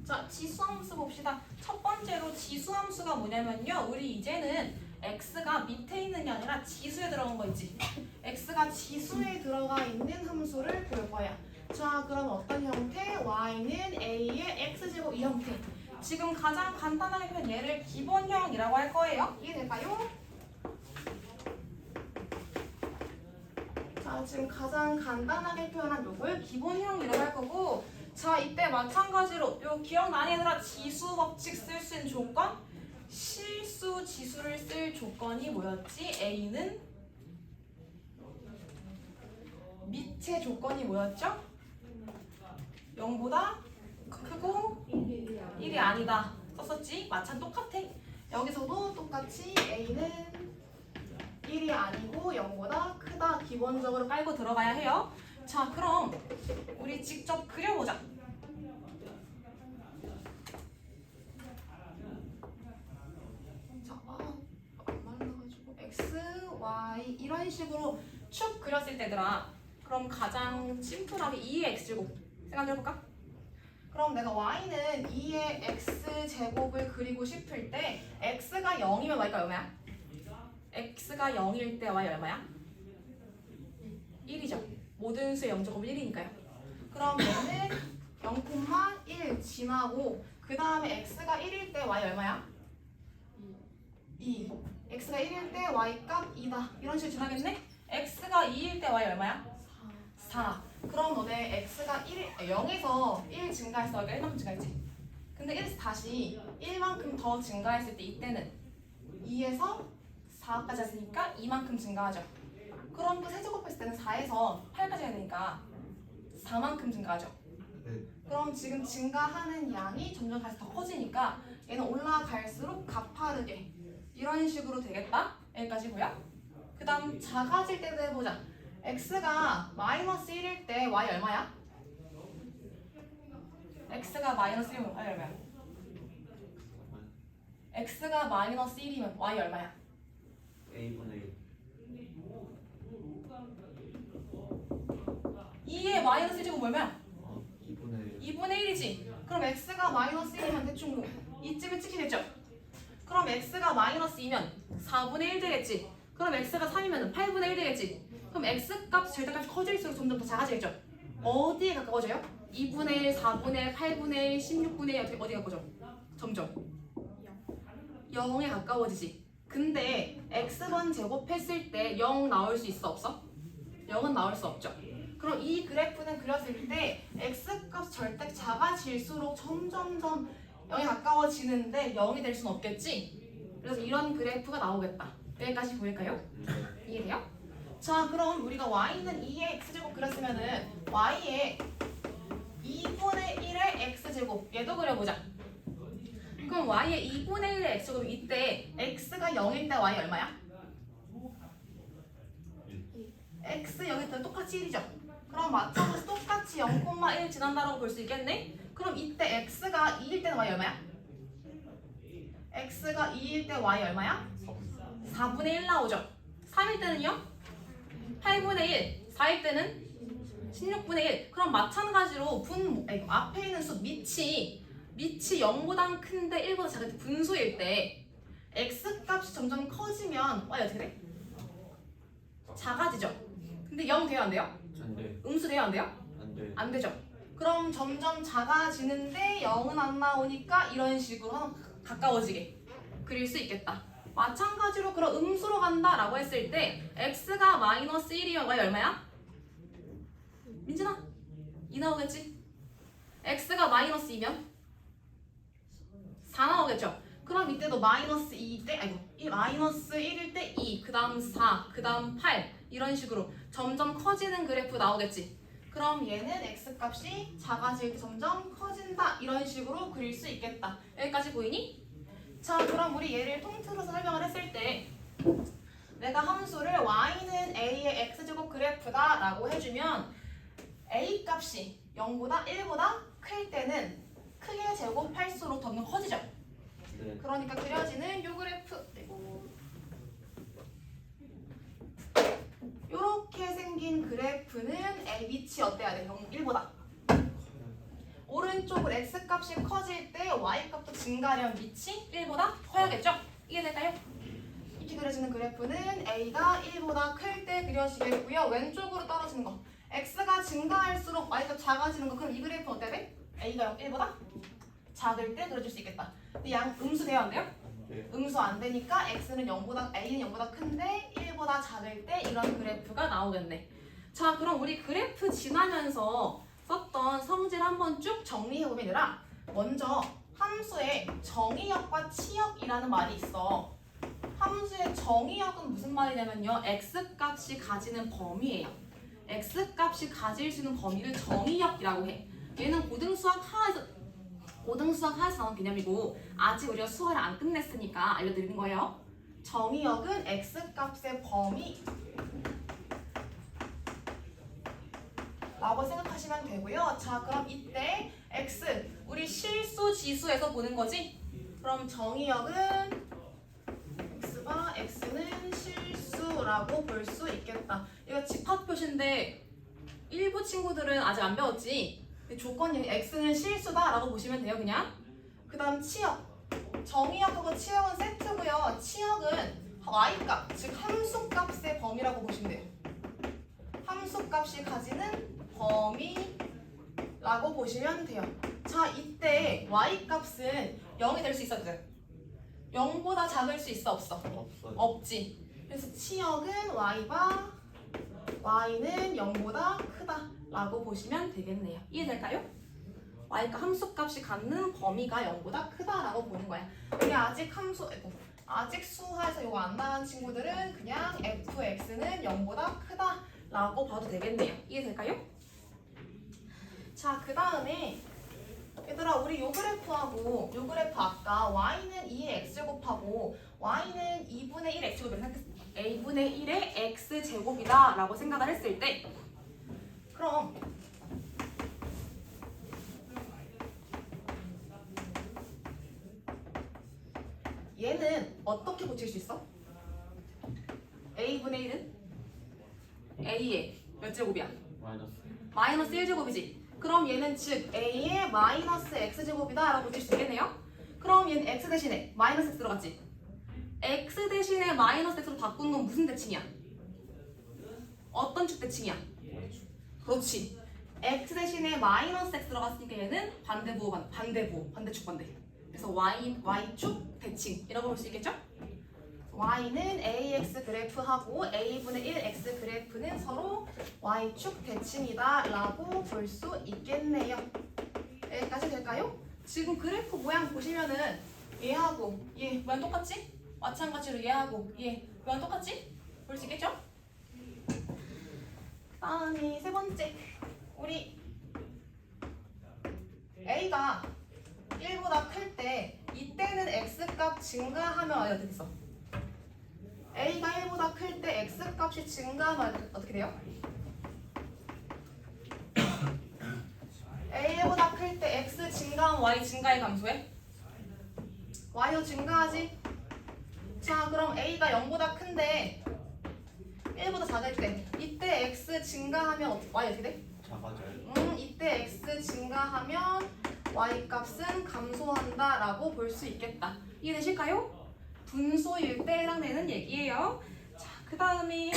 자, 지수함수 봅시다. 첫 번째로 지수함수가 뭐냐면요. 우리 이제는 x가 밑에 있는 게 아니라 지수에 들어간 거 있지. x가 지수에 들어가 있는 함수를 볼 거야. 자, 그럼 어떤 형태? y는 a의 x제곱 이 형태. 지금 가장 간단하게 표현 얘를 기본형이라고 할 거예요. 이해될까요? 자, 지금 가장 간단하게 표현한 요걸 기본형이라고 할 거고, 자, 이때 마찬가지로 요 기억나니 얘들아? 지수 법칙 쓸 수 있는 조건? 실수 지수를 쓸 조건이 뭐였지? a는 밑의 조건이 뭐였죠? 0보다 크고 1이 아니다 썼었지? 마찬 똑같아. 여기서도 똑같이 a는 1이 아니고 0보다 크다 기본적으로 깔고 들어가야 해요. 자, 그럼 우리 직접 그려보자. 자, 안 말라가지고 x, y 이런 식으로 축 그렸을 때더라. 그럼 가장 심플하게 2의 x제곱 생각해볼까? 그럼 내가 y는 2의 x제곱을 그리고 싶을 때 x가 0이면 y가 얼마야? x가 0일 때 y 얼마야? 1이죠. 모든 수의 0제곱은 1이니까요. 그럼 얘는 0,1 지나고 그 다음에 x가 1일 때 y 얼마야? 2. x가 1일 때 y 값 2다. 이런 식으로 지나겠네? x가 2일 때 y 얼마야? 4. 그럼 너네 x가 0에서 1 증가했어. 그러니까 1만큼 증가했지. 근데 1에서 다시 1만큼 더 증가했을 때 이때는 2에서 4까지 했으니까 2만큼 증가하죠. 그럼 또 세제곱했을 때는 4에서 8까지 해야 되니까 4만큼 증가하죠. 그럼 지금 증가하는 양이 점점 갈수록 더 커지니까 얘는 올라갈수록 가파르게 이런 식으로 되겠다. 여기까지고요. 그 다음 작아질 때도 해보자. x가 마이너스 1일 때 y 얼마야? x가 마이너스 1이면 y 얼마야? x가 마이너스 1이면 y 얼마야? a분의 1. 2의 마이너스 1제곱 얼마야? 2분의 1. 2분의 1이지. 그럼 x가 마이너스 1이면 대충 뭐 이쯤에 찍히겠죠? 그럼 x가 마이너스 2면 4분의 1 되겠지. 그럼 x가 3이면 8분의 1 되겠지. 그럼 x 값 절대값이 커질수록 점점 더 작아지겠죠? 어디에 가까워져요? 2분의 1, 4분의 1, 8분의 1, 16분의 1 어디에 가까워져? 점점 0에 가까워지지. 근데 x번 제곱했을 때 0 나올 수 있어 없어? 0은 나올 수 없죠. 그럼 이 그래프는 그렸을 때 x값 절대 작아질수록 점점점 0에 가까워지는데 0이 될 수는 없겠지? 그래서 이런 그래프가 나오겠다. 여기까지 보일까요? 이해돼요? 자, 그럼 우리가 y는 2의 x제곱 그렸으면은 y의 2분의 1의 x제곱 얘도 그려보자. 그럼 y의 2분의 1의 x제곱이 이때 x가 0일 때 y 얼마야? x 0일 때 똑같이 1이죠. 그럼 마찬가지로 똑같이 0,1 지난다라고 볼 수 있겠네? 그럼 이때 x가 2일 때는 y 얼마야? x가 2일 때 y 얼마야? 4분의 1 나오죠. 3일 때는요? 8분의 1, 4일 때는 16분의 1. 그럼 마찬가지로 앞에 있는 수 밑이 0보다 큰데 1보다 작을 때 분수일 때 x 값이 점점 커지면 y 어떻게 돼? 작아지죠. 근데 0 돼요 안 돼요? 안 돼. 음수 돼요 안 돼요? 안 돼. 안 되죠. 그럼 점점 작아지는데 0은 안 나오니까 이런 식으로 가까워지게 그릴 수 있겠다. 마찬가지로 그럼 음수로 간다라고 했을 때 x가 마이너스 1이면 y 얼마야? 민진아 2 나오겠지? x가 마이너스 2면 4 나오겠죠? 그럼 이때도 마이너스 2일 때 마이너스 1일 때 2, 그 다음 4, 그 다음 8 이런 식으로 점점 커지는 그래프 나오겠지? 그럼 얘는 x값이 작아질 때 점점 커진다 이런 식으로 그릴 수 있겠다. 여기까지 보이니? 자, 그럼 우리 얘를 통틀어서 설명을 했을 때 내가 함수를 y는 a의 x제곱 그래프다 라고 해주면 a 값이 0보다 1보다 클 때는 크게 제곱할수록 점점 커지죠. 네. 그러니까 그려지는 요 그래프 요렇게 생긴 그래프는 a 밑이 어때야 돼? 1보다 오른쪽 왼쪽으로 x값이 커질 때 y값도 증가하려면 밑이 1보다 커야겠죠? 이게 될까요? 이렇게 그려지는 그래프는 a가 1보다 클 때 그려지겠고요. 왼쪽으로 떨어지는 거 x가 증가할수록 y값 작아지는 거. 그럼 이 그래프는 어때야 돼? a가 1보다 작을 때 그려줄 수 있겠다. 근데 양 음수 돼야 안 돼요? 네. 음수 안 되니까 x는 0보다 a는 0보다 큰데 1보다 작을 때 이런 그래프가 나오겠네. 자, 그럼 우리 그래프 지나면서 썼던 성질 한번 쭉 정리해보면 얘들아, 먼저 함수에 정의역과 치역이라는 말이 있어. 함수의 정의역은 무슨 말이냐면요, x값이 가지는 범위예요. x값이 가질 수 있는 범위를 정의역이라고 해. 얘는 고등수학 하에서 나온 개념이고 아직 우리가 수학을 안 끝냈으니까 알려드리는 거예요. 정의역은 x값의 범위 라고 생각하시면 되고요. 자, 그럼 이때 x 우리 실수 지수에서 보는 거지? 그럼 정의역은 x는 실수라고 볼 수 있겠다. 이거 집합 표시인데 일부 친구들은 아직 안 배웠지? 근데 조건이 x는 실수다라고 보시면 돼요, 그냥. 그 다음 치역. 정의역하고 치역은 세트고요. 치역은 y값, 즉 함수값의 범위라고 보시면 돼요. 함수값이 가지는 범위라고 보시면 돼요. 자, 이때 y값은 0이 될 수 있었거든. 0보다 작을 수 있어, 없어? 없어요. 없지. 그래서 치역은 y는 0보다 크다 라고 보시면 되겠네요. 이해될까요? y가 함수값이 갖는 범위가 0보다 크다라고 보는 거야. 우리 아직 수하에서 이거 안 나온 친구들은 그냥 fx는 0보다 크다라고 봐도 되겠네요. 이해될까요? 자, 그 다음에 얘들아, 우리 요 그래프하고 요 그래프 아까 y는 2의 x제곱하고 y는 2분의 1 x제곱이라고 생각했어. a분의 1의 x제곱이다 라고 생각을 했을 때, 그럼 얘는 어떻게 고칠 수 있어? a분의 1은 a의 몇 제곱이야? 마이너스 1제곱이지. 그럼 얘는 즉 a의 마이너스 x제곱이다 라고 고칠 수 있겠네요. 그럼 얘는 x 대신에 마이너스 x 들어갔지. x 대신에 마이너스 x로 바꾼 건 무슨 대칭이야? 어떤 축 대칭이야? 그렇지. x 대신에 마이너스 x 들어갔으니까 얘는 반대축 반대. 그래서 y축 대칭이라고 볼 수 있겠죠? y는 ax 그래프하고 a분의 1x 그래프는 서로 y축 대칭이다 라고 볼 수 있겠네요. 여기까지 될까요? 지금 그래프 모양 보시면은 얘하고 얘 모양 똑같지? 마찬가지로 얘하고 얘 모양 똑같지? 볼 수 있겠죠? 다음이 세 번째, 우리 a가 1보다 클 때 이때는 x값 증가하면 어떻게 써? a가 1보다 클 때 x값이 증가하면 어떻게 돼요? a보다 클 때 x 증가하면 y 증가해 감소해? y도 증가하지? 자, 그럼 a가 0보다 큰데 1보다 작을 때 이때 x 증가하면 y 어떻게 돼? 작아져요. 이때 x 증가하면 y 값은 감소한다 라고 볼 수 있겠다. 이해되실까요? 분소일 때 해당되는 얘기예요. 자, 그 다음에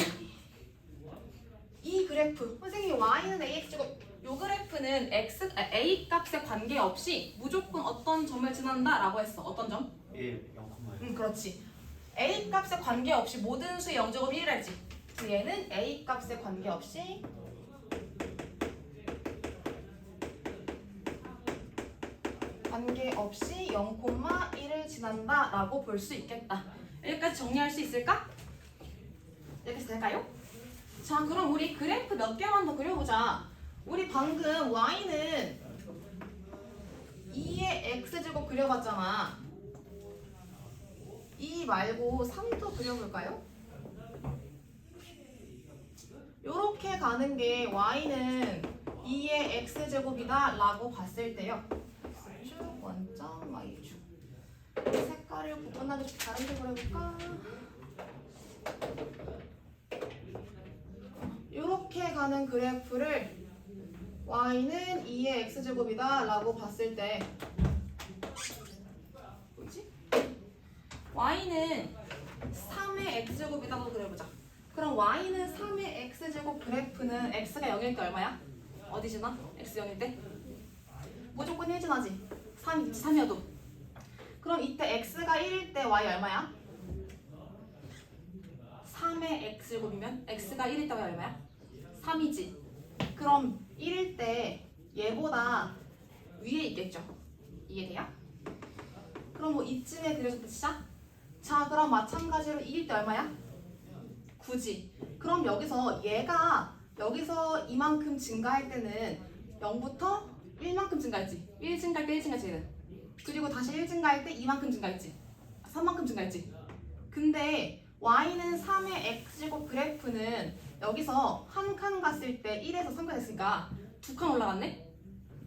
이 그래프 선생님 y는 ax제곱, 요 그래프는 a 값에 관계없이 무조건 어떤 점을 지난다 라고 했어. 어떤 점? 1, 0,1. 그렇지. a 값에 관계없이 모든 수의 0제곱이 1이지. 그래서 얘는 a 값에 관계없이 관계없이 0,1을 지난다 라고 볼 수 있겠다. 여기까지 정리할 수 있을까? 여기까지 될까요? 자, 그럼 우리 그래프 몇 개만 더 그려보자. 우리 방금 y는 2의 x제곱 그려봤잖아. 2 말고 3도 그려볼까요? 요렇게 가는 게 y는 2의 x제곱이다 라고 봤을 때요, x축, 원점, y축. 색깔을 구분하기 좀 다른 색으로 해볼까? 요렇게 가는 그래프를 y는 2의 x제곱이다 라고 봤을 때 뭐지? y는 3의 x제곱이라고 그려보자. 그럼 y는 3의 x제곱 그래프는 x가 0일 때 얼마야? 어디 지나? x 0일 때? 무조건 1 지나지. 3이어도. 그럼 이때 x가 1일 때 y 얼마야? 3의 x제곱이면 x가 1일 때 y 얼마야? 3이지. 그럼 1일 때 얘보다 위에 있겠죠? 이해돼요? 그럼 뭐 이쯤에 그려서 치자. 자, 그럼 마찬가지로 2일 때 얼마야? 9지. 그럼 여기서 얘가 여기서 이만큼 증가할 때는 0부터 1만큼 증가했지. 1 증가할 때 1 증가했지 얘는. 그리고 다시 1 증가할 때 2만큼 증가했지. 3만큼 증가했지. 근데 y는 3의 x제곱 그래프는 여기서 한 칸 갔을 때 1에서 3칸 됐으니까 2칸 올라갔네?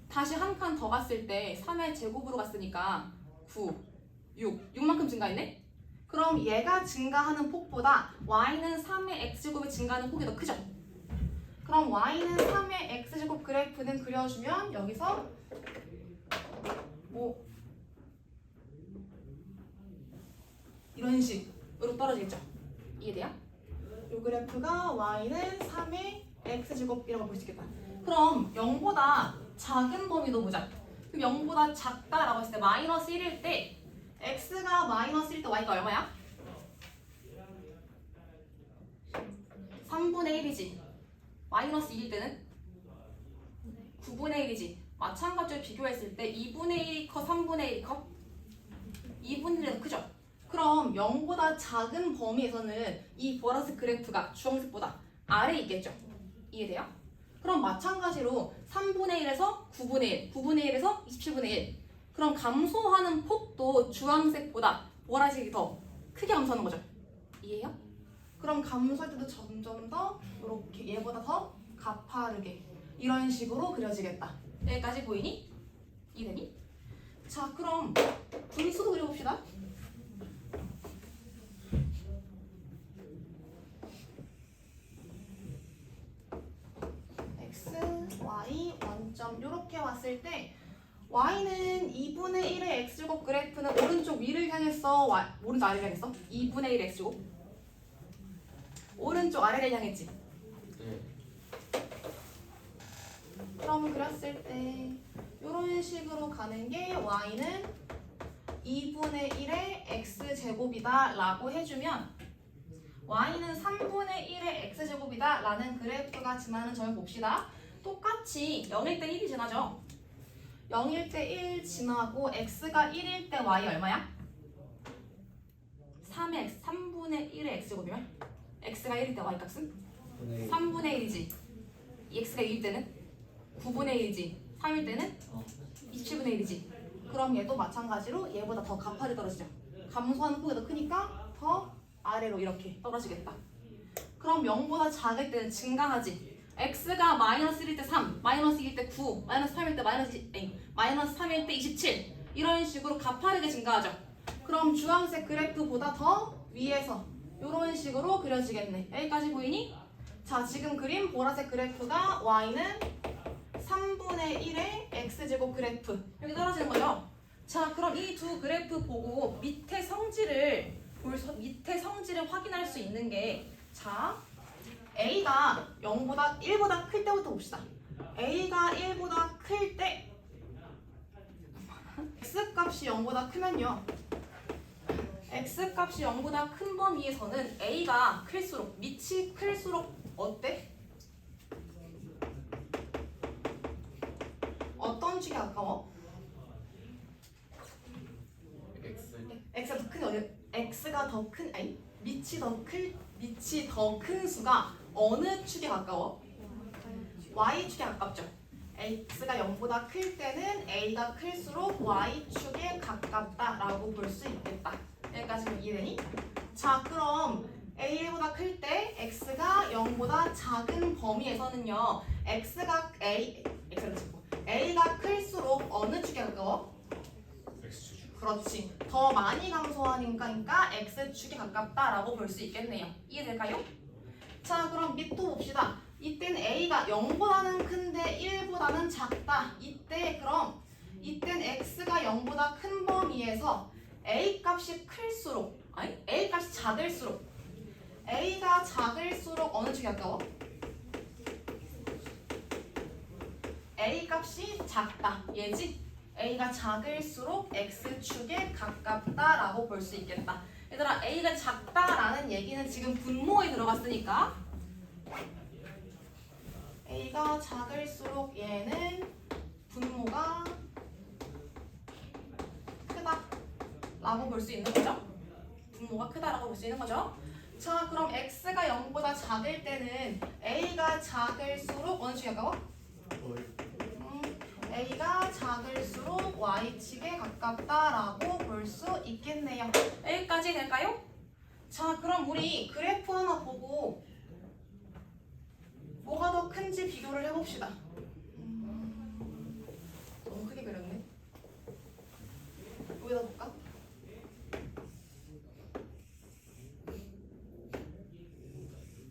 다시 한 칸 더 갔을 때 3의 제곱으로 갔으니까 9, 6만큼 증가했네? 그럼 얘가 증가하는 폭보다 y는 3의 x제곱이 증가하는 폭이 더 크죠? 그럼 y는 3의 x제곱 그래프는 그려주면 여기서 뭐 이런 식으로 떨어지겠죠? 이해돼요? 이 그래프가 y는 3의 x제곱이라고 볼 수 있겠다. 그럼 0보다 작은 범위도 보자. 그럼 0보다 작다라고 했을 때 마이너스 1일 때 x가 마이너스 1일 때 y가 얼마야? 3분의 1이지. 마이너스 2일 때는 9분의 1이지. 마찬가지로 비교했을 때 2분의 1이 커, 3분의 1이 커? 2분의 1이 더 크죠? 그럼 0보다 작은 범위에서는 이 보라색 그래프가 주황색보다 아래에 있겠죠? 이해돼요? 그럼 마찬가지로 3분의 1에서 9분의 1, 9분의 1에서 27분의 1. 그럼 감소하는 폭도 주황색보다 보라색이 더 크게 감소하는 거죠? 이해해요? 그럼 감소할 때도 점점 더 이렇게 얘보다 더 가파르게 이런 식으로 그려지겠다. 여기까지 보이니? 이해되니? 자, 그럼 분수도 그려봅시다. x, y, 원점 이렇게 왔을 때 y는 2분의 1의 x제곱 그래프는 오른쪽 위를 향했어? 오른쪽 아래를 향했어? 2분의 1의 x제곱? 오른쪽 아래를 향했지? 네. 그럼 그렸을 때 이런 식으로 가는 게 y는 2분의 1의 x제곱이다 라고 해주면 y는 3분의 1의 x제곱이다 라는 그래프가 지나는 점을 봅시다. 똑같이 0일 때 1이 지나죠. 0일 때 1 지나고 x가 1일 때 y 얼마야? 3분의 1의 x제곱이면 x가 1일 때 y 값은? 3분의 1이지. x가 2일 때는? 9분의 1이지. 3일 때는? 27분의 1이지. 그럼 얘도 마찬가지로 얘보다 더 가파르게 떨어지죠. 감소하는 폭이 더 크니까 더 아래로 이렇게 떨어지겠다. 그럼 0보다 작을 때는 증가하지. x가 마이너스 1일 때 3, 마이너스 2일 때 9, 마이너스 3일 때 마이너스 3일 때 27 이런 식으로 가파르게 증가하죠. 그럼 주황색 그래프보다 더 위에서 이런 식으로 그려지겠네. 여기까지 보이니? 자, 지금 그린 보라색 그래프가 y는 3분의 1의 x제곱 그래프 여기 떨어지는 거죠. 자, 그럼 이 두 그래프 보고 밑에 성질을 확인할 수 있는 게 자, a가 0보다 1보다 클 때부터 봅시다. a가 1보다 클 때 x값이 0보다 크면요. x값이 0보다 큰 범위에서는 a가 클수록 밑이 클수록 어때? 어떤 축에 가까워? x가 더 큰 어디? x가 더 큰 아니 밑이 더 큰 수가 어느 축에 가까워? y 축에 가깝죠. x가 0보다 클 때는 a가 클수록 y 축에 가깝다라고 볼 수 있겠다. 여기까지 이해되니? 자, 그럼 a보다 클 때 x가 0보다 작은 범위에서는요. a가 클수록 어느 축에 가까워? X축. 그렇지. 더 많이 감소하니까 x축에 가깝다라고 볼 수 있겠네요. 이해될까요? 자, 그럼 밑도 봅시다. 이때는 a가 0보다는 큰데 1보다는 작다. 이땐 x가 0보다 큰 범위에서 a 값이 클수록 아니 a 값이 작을수록 a가 작을수록 어느 축이 가까워? a 값이 작다. 얘지? a가 작을수록 x축에 가깝다라고 볼 수 있겠다. 얘들아 a가 작다라는 얘기는 지금 분모에 들어갔으니까 a가 작을수록 얘는 분모가 크다 라고 볼 수 있는 거죠. 분모가 크다라고 볼 수 있는 거죠. 자 그럼 x가 0보다 작을 때는 a가 작을수록 어느 축이 가까워? a가 작을수록 y축에 가깝다라고 볼 수 있겠네요. 여기까지 될까요? 자 그럼 우리 그래프 하나 보고 뭐가 더 큰지 비교를 해봅시다. 너무 크게 그렸네. 여기다 볼까?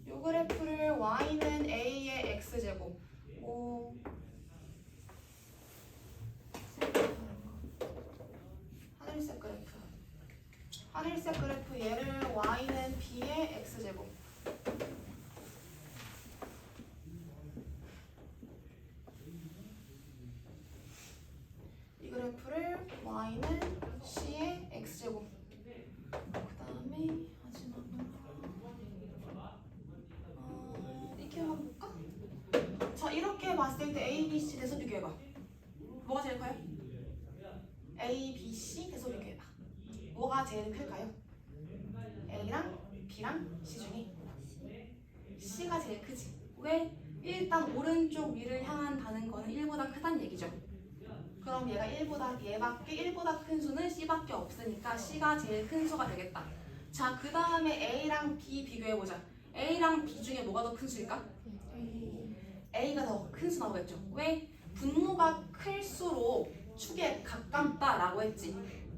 이 그래프를 y는 a의 x제곱 하늘색 그래프 얘를 y는 b의 x제곱 이 그래프를 y는 c의 x제곱 그 다음에 마지막으로 이렇게 한번 볼까? 자 이렇게 봤을 때 a, b, c 대서 비교해봐. 뭐가 제일 커요? a, b, c 대서 비교해봐. 뭐가 제일 클까요? A랑 B랑 C 중에 C가 제일 크지. 왜? 일단 오른쪽 위를 향한다는 거는 1보다 크다는 얘기죠. 그럼 얘밖에 1보다 큰 수는 C밖에 없으니까 C가 제일 큰 수가 되겠다. 자, 그 다음에 A랑 B 비교해보자. A랑 B 중에 뭐가 더 큰 수일까? A가 더 큰 수 나오겠죠. 왜? 분모가 클수록 축에 가깝다라고 했지.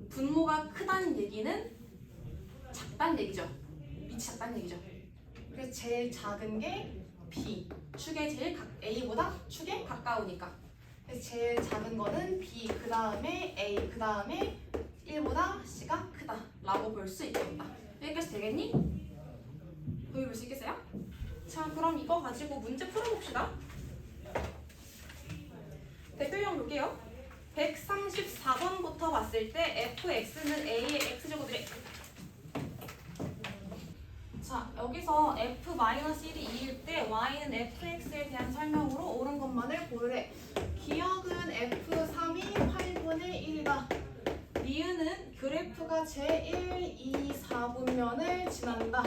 분모가 크다는 얘기는 작다는 얘기죠. 밑이 작다는 얘기죠. 그래서 제일 작은 게 B, A보다 축에 가까우니까. 그래서 제일 작은 거는 B, 그 다음에 A, 그 다음에 1보다 C가 크다 라고 볼 수 있겠다. 여기까지 되겠니? 여기 볼 수 있겠어요? 자 그럼 이거 가지고 문제 풀어봅시다. 대표형 볼게요. 134번부터 봤을 때 fx는 a의 x제곱이래. 자 여기서 f-1이 2일 때 y는 fx에 대한 설명으로 옳은 것만을 고르래. 기억은 f3이 8분의 1이다. 니은은 그래프가 제1, 2, 4분면을 지난다.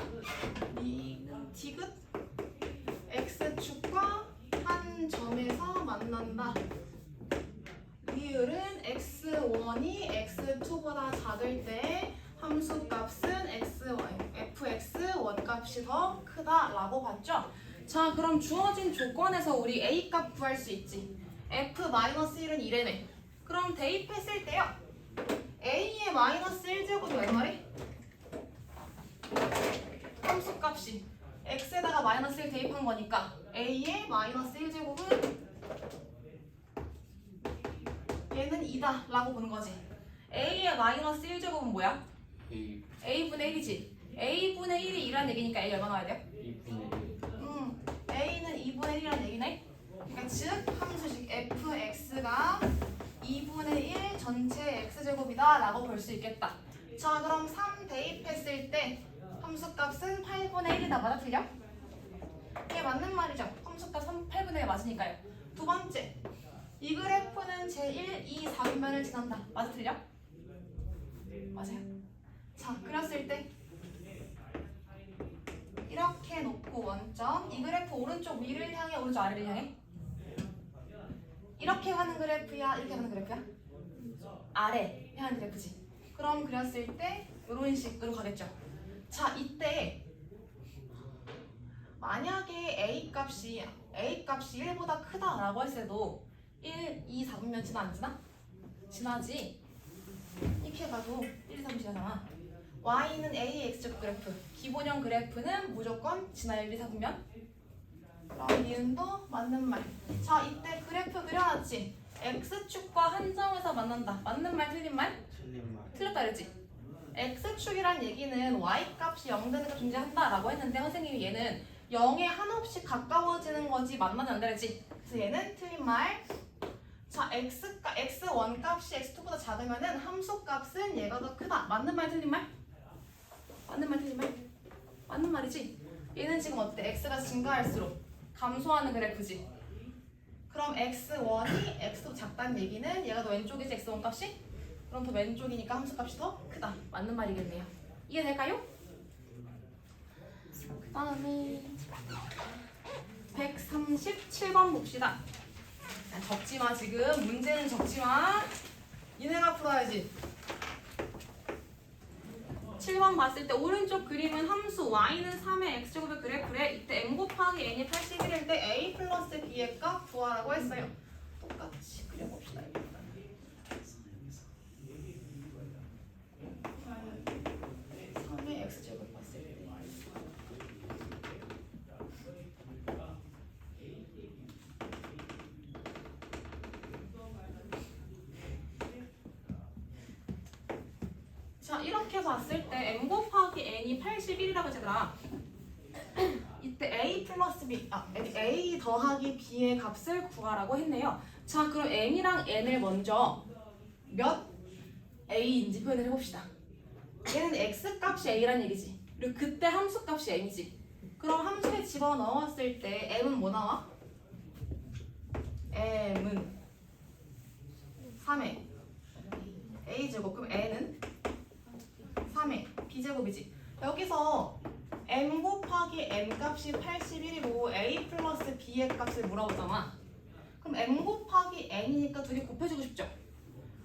니은 디귿 x축과 한 점에서 만난다. 리을은 x1이 x2보다 작을 때 함수값은 fx 원값이 더 크다라고 봤죠? 자 그럼 주어진 조건에서 우리 a값 구할 수 있지. f-1은 2래네. 그럼 대입했을 때요 a의 마이너스 1제곱이 얼마래? 함수값이 x에다가 마이너스 1 대입한 거니까 a의 마이너스 1제곱은 얘는 2다 라고 보는 거지. a의 마이너스 1제곱은 뭐야? a분의 1이지. a분의 1이 2라는 얘기니까 a 얼마 나와야 돼요? 2분의 1. a는 2분의 1이라는 얘기네. 그러니까 즉 함수식 fx가 2분의 1 전체 x제곱이다 라고 볼 수 있겠다. 자 그럼 3 대입했을 때 함수값은 8분의 1이다. 맞아 틀려? 이게 맞는 말이죠. 함수값 8분의 1 맞으니까요. 두 번째 이 그래프는 제1, 2, 4분면을 지난다. 맞아 틀려? 맞아요. 자 그렸을 때 이렇게 놓고 원점 이 그래프 오른쪽 위를 향해 오른쪽 아래를 향해 이렇게 가는 그래프야 이렇게 가는 그래프야? 아래 향하는 그래프지. 그럼 그렸을 때 이런 식으로 가겠죠. 자 이때 만약에 A값이 1보다 크다라고 했을 때도 1, 2, 4분면 지나 안 지나? 지나지. 이렇게 가도 1, 2, 3 지나잖아. y는 a의 x제곱 그래프. 기본형 그래프는 무조건 지나 1, 2, 4분면? 그럼 니은도 맞는 말. 자, 이때 그래프 그려놨지? x축과 한점에서 만난다. 맞는 말, 틀린 말? 틀린 말. 틀렸다 그랬지? x축이란 얘기는 y값이 0 되는 걸 존재한다라고 했는데 선생님이 얘는 0에 한없이 가까워지는 거지 만나지 않는다 그랬지? 그래서 얘는 틀린 말. 자, x1 값이 x2보다 작으면은 함수 값은 얘가 더 크다. 맞는 말, 틀린 말? 맞는 말, 틀린 말? 맞는 말이지? 얘는 지금 어때? x가 증가할수록 감소하는 그래프지? 그럼 x1이 x도 작다는 얘기는 얘가 더 왼쪽이지 x1 값이? 그럼 더 왼쪽이니까 함수 값이 더 크다. 맞는 말이겠네요. 이해될까요? 그 다음에 137번 봅시다. 적지마 지금. 문제는 적지마. 니네가 풀어야지. 7번 봤을 때 오른쪽 그림은 함수 y는 3의 x제곱의 그래프래. 이때 m 곱하기 n이 81일 때 a 플러스 b의 값 구하라고 했어요. 똑같이 그려봅시다. 3의 x제곱 봤을 때 자, 이렇게 봤을 때 m 곱하기 n이 81이라고 했잖아. 이때 a 플러스 b, a 더하기 b의 값을 구하라고 했네요. 자, 그럼 m이랑 n을 먼저 몇 a인지 표현을 해봅시다. 얘는 x 값이 a란 얘기지. 그리고 그때 함수 값이 n이지. 그럼 함수에 집어넣었을 때 m은 뭐 나와? m은 3의 a제곱. 그럼 n은 3의 b제곱이지. 여기서 m 곱하기 n 값이 81이고 a 플러스 b의 값을 물어보잖아. 그럼 m 곱하기 n이니까 둘이 곱해주고 싶죠?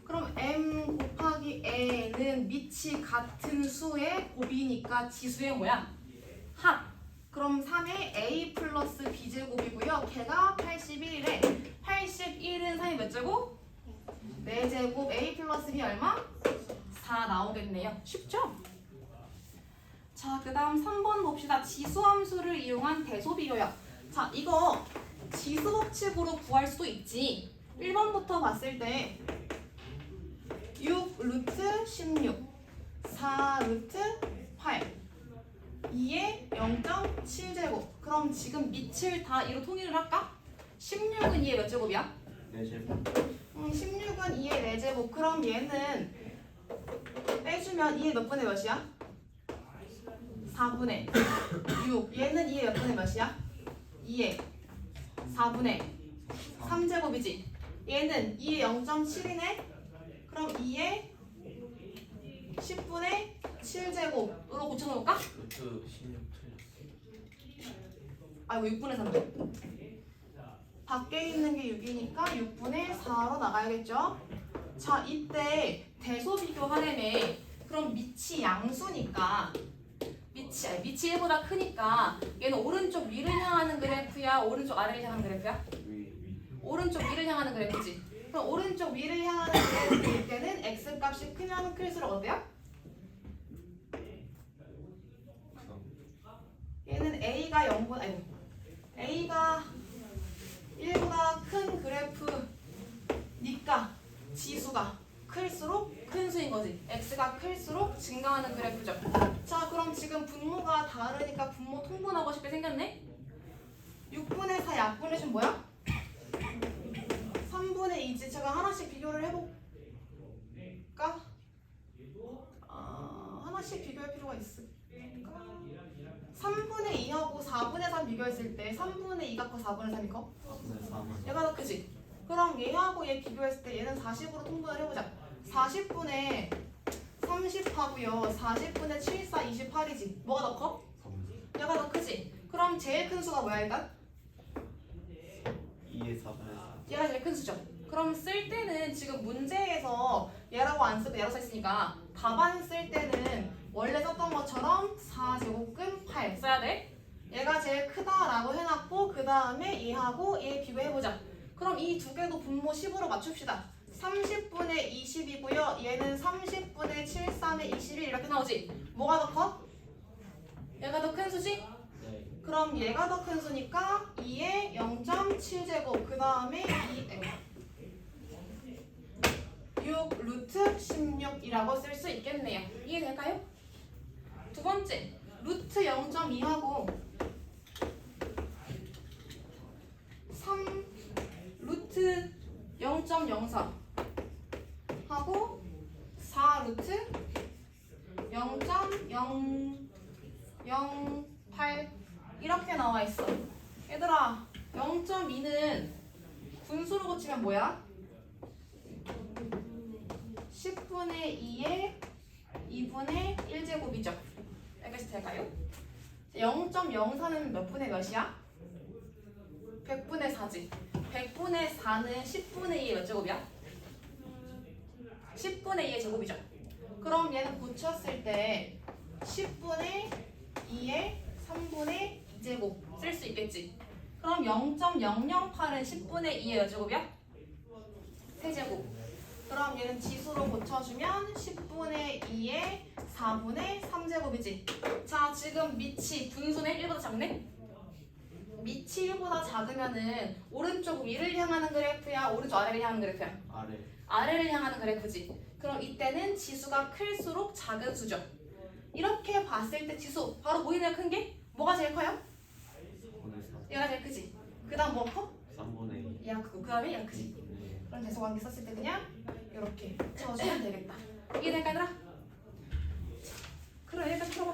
그럼 m 곱하기 n은 밑이 같은 수의 곱이니까 지수의 뭐야? 합. 그럼 3의 a 플러스 b제곱이고요. 걔가 81이래. 81은 3이 몇 제곱? 4제곱. a 플러스 b 얼마? 4 나오겠네요. 쉽죠? 자, 그 다음 3번 봅시다. 지수함수를 이용한 대소비교역. 자, 이거 지수 법칙으로 구할 수도 있지. 1번부터 봤을 때 6 루트 16 4 루트 8 2에 0.7제곱. 그럼 지금 밑을 다 이로 통일을 할까? 16은 2의 몇 제곱이야? 4제곱. 16은 2의 4제곱. 그럼 얘는 빼주면 2의 몇 분의 몇이야? 4분의 6. 얘는 2의 몇 분의 몇이야? 2의 4분의 3제곱이지. 얘는 2의 0.7이네. 그럼 2의 10분의 7제곱으로 고쳐놓을까? 루트 16 틀렸어. 아이고 6분의 3. 밖에 있는 게 6이니까 6분의 4로 나가야겠죠? 자, 이때 대소 비교하려면 그럼 밑이 양수니까 밑이 1보다 크니까 얘는 오른쪽 위를 향하는 그래프야? 오른쪽 아래를 향하는 그래프야? 오른쪽 위를 향하는 그래프지. 그럼 오른쪽 위를 향하는 그래프일 때는 x값이 크면 클수록 어때요? 얘는 a가 0보다 아니 a가 1보다 큰 그래프니까 지수가 클수록 큰 수인 거지. x가 클수록 증가하는 그래프죠. 자, 그럼 지금 분모가 다르니까 분모 통분하고 싶게 생겼네. 6분의 4 약분의 10 뭐야? 3분의 2지. 제가 하나씩 비교를 해볼까? 하나씩 비교할 필요가 있을까? 3분의 2하고 4분의 3 비교했을 때 3분의 2가 커 4분의 3이 커? 얘가 더 크지? 그럼 얘하고 얘 비교했을 때 얘는 40으로 통분을 해보자. 40분의 30하고요. 40분의 7, 4, 28이지. 뭐가 더 커? 얘가 더 크지? 그럼 제일 큰 수가 뭐야 일단? 2의 4분의 4. 얘가 제일 큰 수죠. 그럼 쓸 때는 지금 문제에서 얘라고 안 쓰고 얘라고 써있으니까 답안 쓸 때는 원래 썼던 것처럼 4제곱근 8 써야 돼. 얘가 제일 크다라고 해놨고 그 다음에 얘하고 얘 비교해보자. 그럼 이 두 개도 분모 10으로 맞춥시다. 30분의 20이고요. 얘는 30분의 7, 3의 21 이렇게 나오지. 뭐가 더 커? 얘가 더 큰 수지? 네. 그럼 얘가 더 큰 수니까 2의 0.7제곱 그 다음에 2m 6 루트 16이라고 쓸 수 있겠네요. 이해될까요? 두 번째 루트 0.2하고 3 루트 0.04 하고 4 루트 0.008 이렇게 나와 있어. 얘들아 0.2는 분수로 고치면 뭐야? 10분의 2의 2분의 1제곱이죠. 알겠을 될까요? 0.04는 몇 분의 몇이야? 100분의 4지. 100분의 4는 10분의 2의 몇 제곱이야? 10분의 2의 제곱이죠. 그럼 얘는 고쳤을 때 10분의 2의 3분의 2제곱 쓸 수 있겠지. 그럼 0.008은 10분의 2의 몇 제곱이야? 세제곱. 그럼 얘는 지수로 고쳐주면 10분의 2의 4분의 3제곱이지. 자, 지금 밑이 분수네? 1보다 작네? 밑이 1보다 작으면은 오른쪽 위를 향하는 그래프야? 오른쪽 아래를 향하는 그래프야? 아래. 아래를 향하는 그래프지. 그럼 이때는 지수가 클수록 작은 수죠. 이렇게 봤을 때 지수 바로 보이네요. 큰 게? 뭐가 제일 커요? 4분의 4. 얘가 제일 크지. 그 다음 뭐 커? 3분의 2. 얘가 크고 그 다음에 얘가 크지. 네. 그럼 대소관계 썼을 때 그냥 이렇게 채워주면 되겠다. 이해될까 얘들아? 자, 그럼 여기까지 풀어봐.